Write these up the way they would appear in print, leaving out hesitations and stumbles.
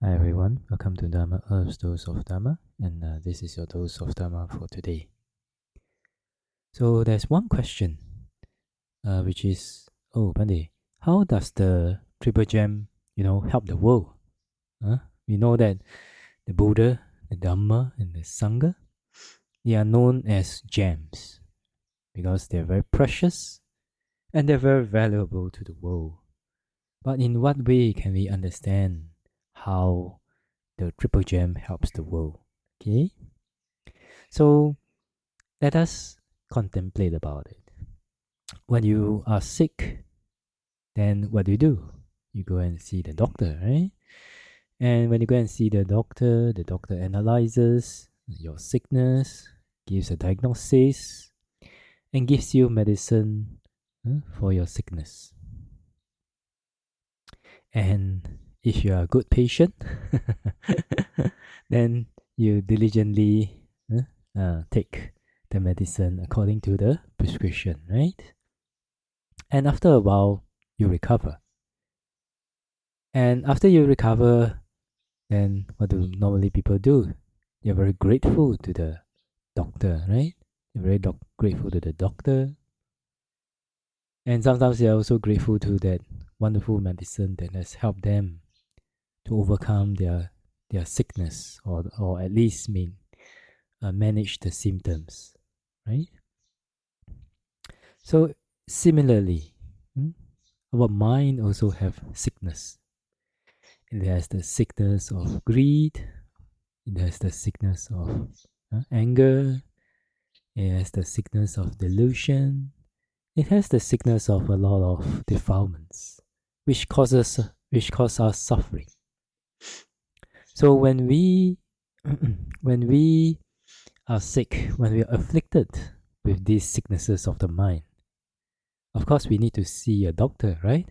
Hi everyone, welcome to Dharma Earth's Dose of Dharma, and this is your dose of Dharma for today. So there's one question, which is, Pandey, how does the Triple Gem, help the world? We know that the Buddha, the Dhamma, and the Sangha, they are known as gems because they're very precious and they're very valuable to the world. But in what way can we understand how the Triple Gem helps the world? Okay, so let us contemplate about it. When you are sick, then what do? You go and see the doctor, right? And when you go and see the doctor analyzes your sickness, gives a diagnosis, and gives you medicine for your sickness. And if you are a good patient, then you diligently take the medicine according to the prescription, right? And after a while, you recover. And after you recover, then what do normally people do? You're very grateful to the doctor, right? You're very grateful to the doctor. And sometimes you're also grateful to that wonderful medicine that has helped them to overcome their sickness or at least manage the symptoms, right? So similarly, our mind also have sickness. It has the sickness of greed. It has the sickness of anger. It has the sickness of delusion. It has the sickness of a lot of defilements, which cause us suffering. So when we when we are sick, when we are afflicted with these sicknesses of the mind, of course we need to see a doctor, right?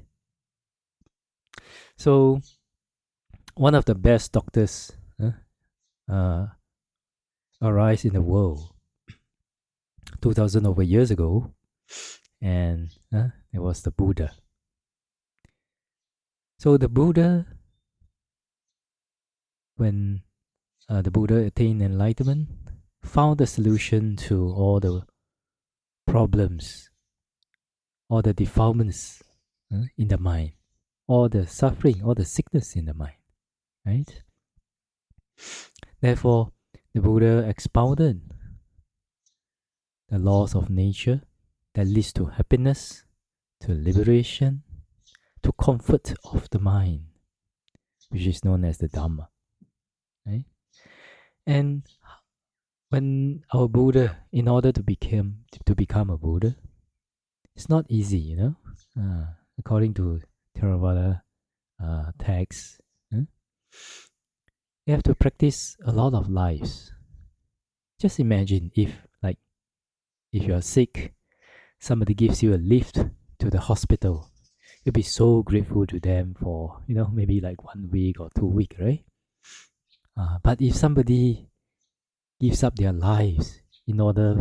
So one of the best doctors arise in the world 2000 over years ago, and it was the Buddha. So the Buddha, when the Buddha attained enlightenment, found the solution to all the problems, all the defilements in the mind, all the suffering, all the sickness in the mind, right? Therefore, the Buddha expounded the laws of nature that leads to happiness, to liberation, to comfort of the mind, which is known as the Dhamma, right? And when our Buddha, in order to become a Buddha, it's not easy, according to Theravada texts. You have to practice a lot of lives. Just imagine if you are sick, somebody gives you a lift to the hospital. You'll be so grateful to them for maybe like 1 week or 2 weeks, right? But if somebody gives up their lives in order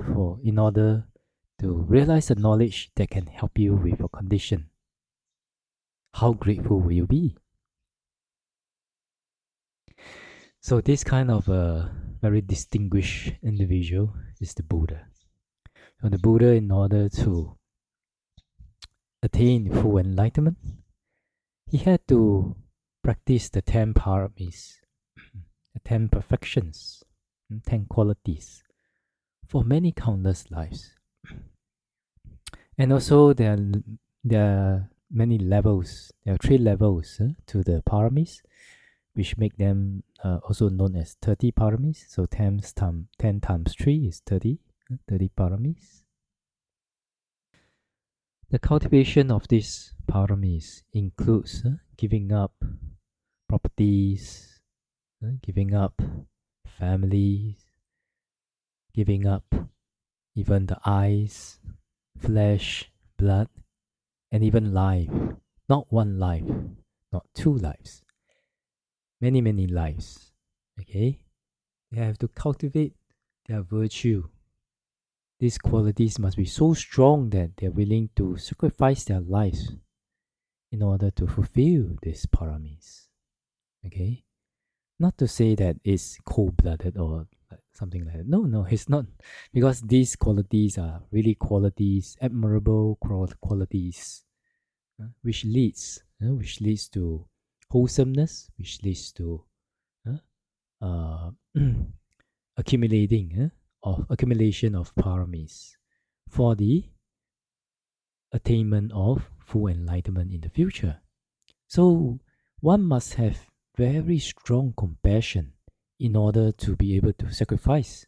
to realize the knowledge that can help you with your condition, how grateful will you be? So this kind of a very distinguished individual is the Buddha. So the Buddha, in order to attain full enlightenment, he had to practice the 10 paramis, the 10 perfections, 10 qualities for many countless lives. And also there are many levels. There are 3 levels to the paramis, which make them also known as 30 paramis. So 10 times 3 is 30 paramis. The cultivation of these paramis includes giving up properties, giving up families, giving up even the eyes, flesh, blood, and even life. Not one life, not 2 lives, many, many lives. Okay? They have to cultivate their virtue. These qualities must be so strong that they're willing to sacrifice their lives in order to fulfill these paramis. Okay? Not to say that it's cold-blooded or something like that. No, it's not. Because these qualities are really qualities, admirable qualities, which leads to wholesomeness, which leads to uh, accumulation of paramis for the attainment of full enlightenment in the future. So one must have very strong compassion in order to be able to sacrifice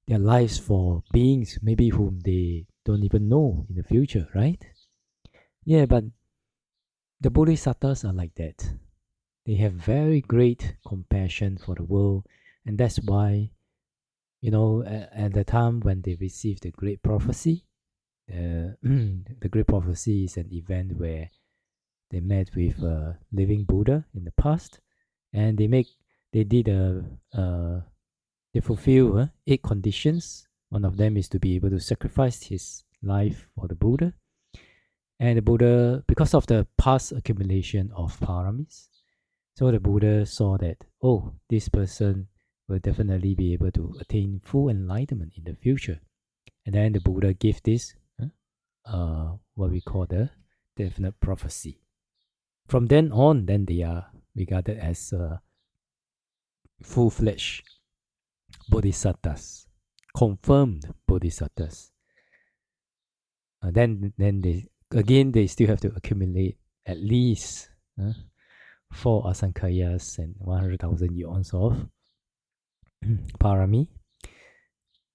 their lives for beings maybe whom they don't even know in the future, right? Yeah, but the bodhisattvas are like that. They have very great compassion for the world, and that's why, at the time when they received the great prophecy, the great prophecy is an event where they met with a living Buddha in the past, and they fulfill 8 conditions. One of them is to be able to sacrifice his life for the Buddha. And the Buddha, because of the past accumulation of paramis, so the Buddha saw that, this person will definitely be able to attain full enlightenment in the future. And then the Buddha gave this, what we call the definite prophecy. From then on, then they are regarded as full-fledged bodhisattvas, confirmed bodhisattvas. Then they still have to accumulate at least 4 asankhayas and 100,000 yawns of parami,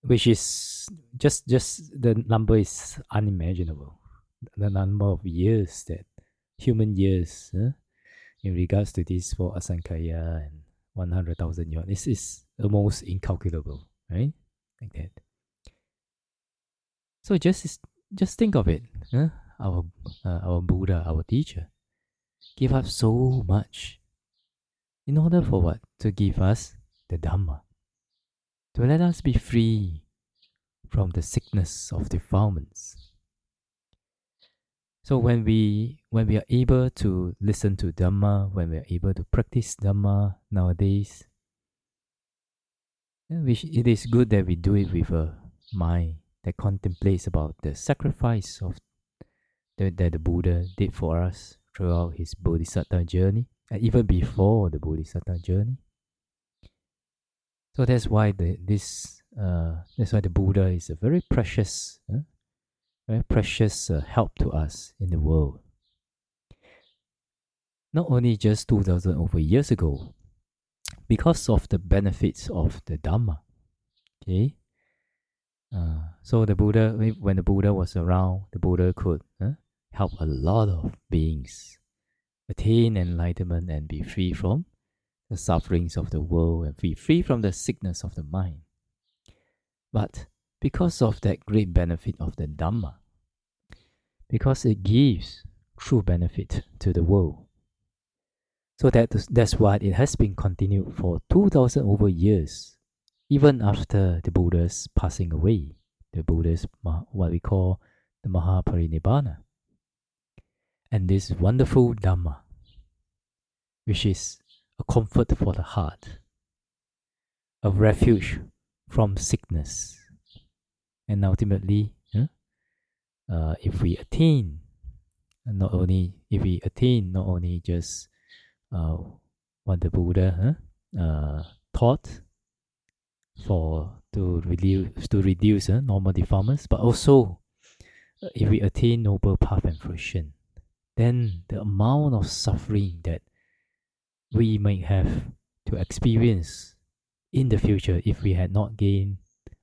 which is just the number is unimaginable. The number of years, that human years, in regards to these 4 asankhaya and 100,000 yawns, this is almost incalculable, right? Like that. So just think of it. Our Buddha, our teacher, give up so much in order for what? To give us the Dhamma, to let us be free from the sickness of defilements. So when we are able to listen to Dhamma, when we are able to practice Dhamma nowadays, it is good that we do it with a mind that contemplates about the sacrifice of that the Buddha did for us throughout his Bodhisattva journey, and even before the Bodhisattva journey. So that's why the Buddha is a very precious help to us in the world. Not only just 2,000 over years ago, because of the benefits of the Dhamma. Okay. So the Buddha, when the Buddha was around, the Buddha could help a lot of beings attain enlightenment and be free from the sufferings of the world and be free from the sickness of the mind. But because of that great benefit of the Dhamma, because it gives true benefit to the world, so that's why it has been continued for 2,000 over years, even after the Buddha's passing away, the Buddha's what we call the Mahaparinibbana. And this wonderful Dhamma, which is a comfort for the heart, a refuge from sickness, and ultimately, if we attain not only just what the Buddha taught to reduce normal defilements, but also if we attain noble path and fruition, then the amount of suffering that we might have to experience in the future if we had not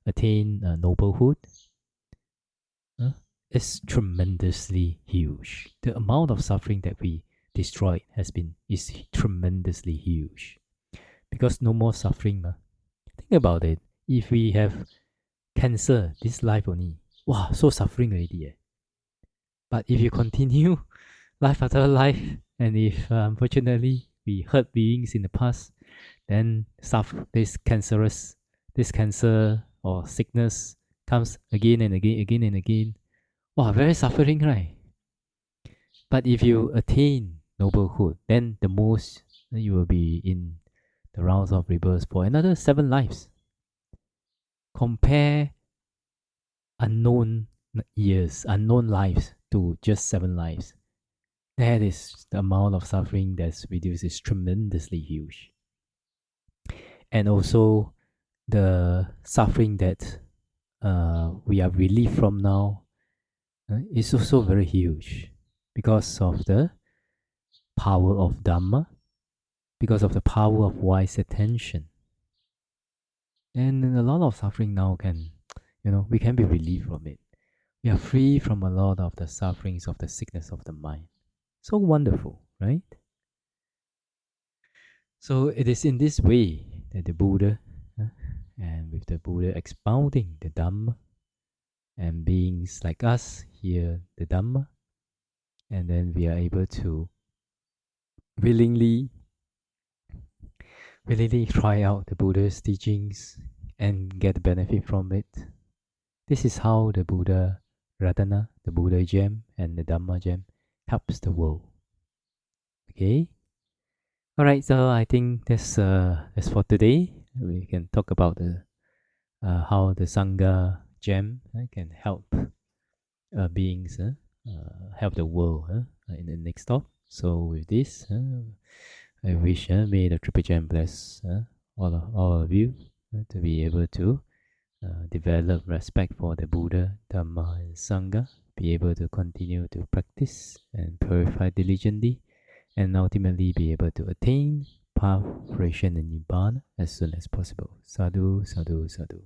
attained noblehood is tremendously huge. The amount of suffering that we destroyed is tremendously huge, because no more suffering. Think about it. If we have cancer this life only, wow, so suffering already. But if you continue life after life, and if unfortunately we hurt beings in the past, then this cancer or sickness comes again and again. Wow, very suffering, right? But if you attain noblehood, then the most you will be in the rounds of rebirth for another 7 lives. Compare unknown years, unknown lives to just 7 lives. That is the amount of suffering that's reduced is tremendously huge. And also the suffering that we are relieved from now is also very huge because of the power of Dhamma, because of the power of wise attention. And a lot of suffering now can, we can be relieved from it. We are free from a lot of the sufferings of the sickness of the mind. So wonderful, right? So it is in this way that the Buddha, and with the Buddha expounding the Dhamma, and beings like us hear the Dhamma, and then we are able to willingly try out the Buddha's teachings and get benefit from it. This is how the Buddha Ratana, the Buddha gem, and the Dhamma gem helps the world. Okay? Alright, so I think that's for today. We can talk about how the Sangha gem can help beings, help the world in the next talk. So with this, I wish may the Triple Gem bless all of you to be able to develop respect for the Buddha, Dhamma, and Sangha, be able to continue to practice and purify diligently, and ultimately be able to attain path, fruition, and Nibbana as soon as possible. Sadhu, sadhu, sadhu.